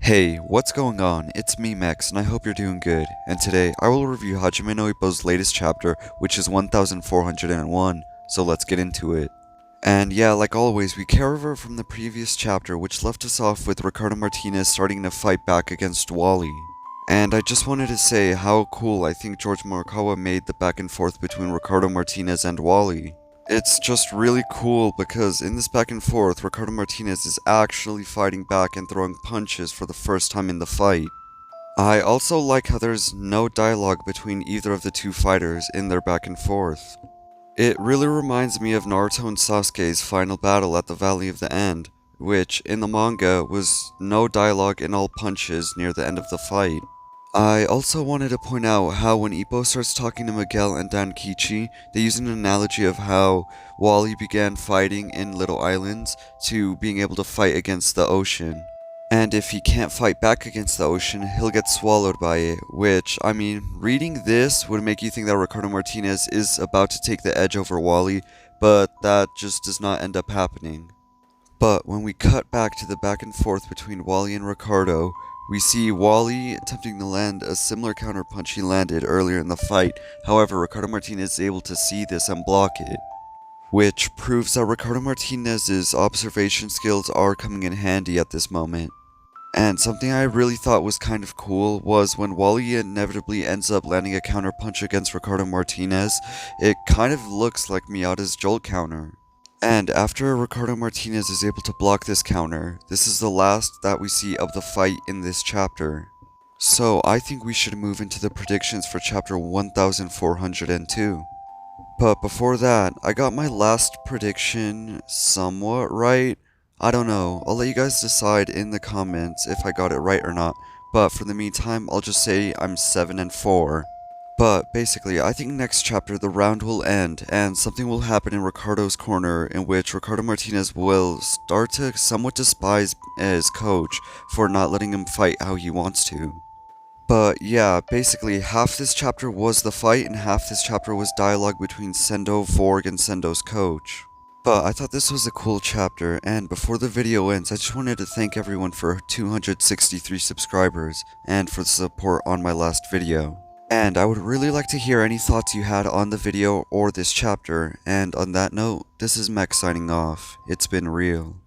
Hey, what's going on? It's me, Mex, and I hope you're doing good. And today, I will review Hajime no Ippo's latest chapter, which is 1401, so let's get into it. And yeah, like always, we carry over from the previous chapter, which left us off with Ricardo Martinez starting to fight back against Wally. And I just wanted to say how cool I think George Morikawa made the back and forth between Ricardo Martinez and Wally. It's just really cool because in this back and forth, Ricardo Martinez is actually fighting back and throwing punches for the first time in the fight. I also like how there's no dialogue between either of the two fighters in their back and forth. It really reminds me of Naruto and Sasuke's final battle at the Valley of the End, which in the manga was no dialogue and all punches near the end of the fight. I also wanted to point out how when Ippo starts talking to Miguel and Dankichi, they use an analogy of how Wally began fighting in little islands to being able to fight against the ocean. And if he can't fight back against the ocean, he'll get swallowed by it, which, I mean, reading this would make you think that Ricardo Martinez is about to take the edge over Wally, but that just does not end up happening. But when we cut back to the back and forth between Wally and Ricardo, we see Wally attempting to land a similar counterpunch he landed earlier in the fight. However, Ricardo Martinez is able to see this and block it, which proves that Ricardo Martinez's observation skills are coming in handy at this moment. And something I really thought was kind of cool was when Wally inevitably ends up landing a counterpunch against Ricardo Martinez, it kind of looks like Miyata's Jolt counter. And after Ricardo Martinez is able to block this counter, this is the last that we see of the fight in this chapter. So I think we should move into the predictions for chapter 1402. But before that, I got my last prediction somewhat right. I don't know, I'll let you guys decide in the comments if I got it right or not, but for the meantime, I'll just say I'm 7-4. But basically, I think next chapter the round will end and something will happen in Ricardo's corner in which Ricardo Martinez will start to somewhat despise his coach for not letting him fight how he wants to. But yeah, basically half this chapter was the fight and half this chapter was dialogue between Sendo, Vorg, and Sendo's coach. But I thought this was a cool chapter, and before the video ends, I just wanted to thank everyone for 263 subscribers and for the support on my last video. And I would really like to hear any thoughts you had on the video or this chapter, and on that note, this is Mex signing off. It's been real.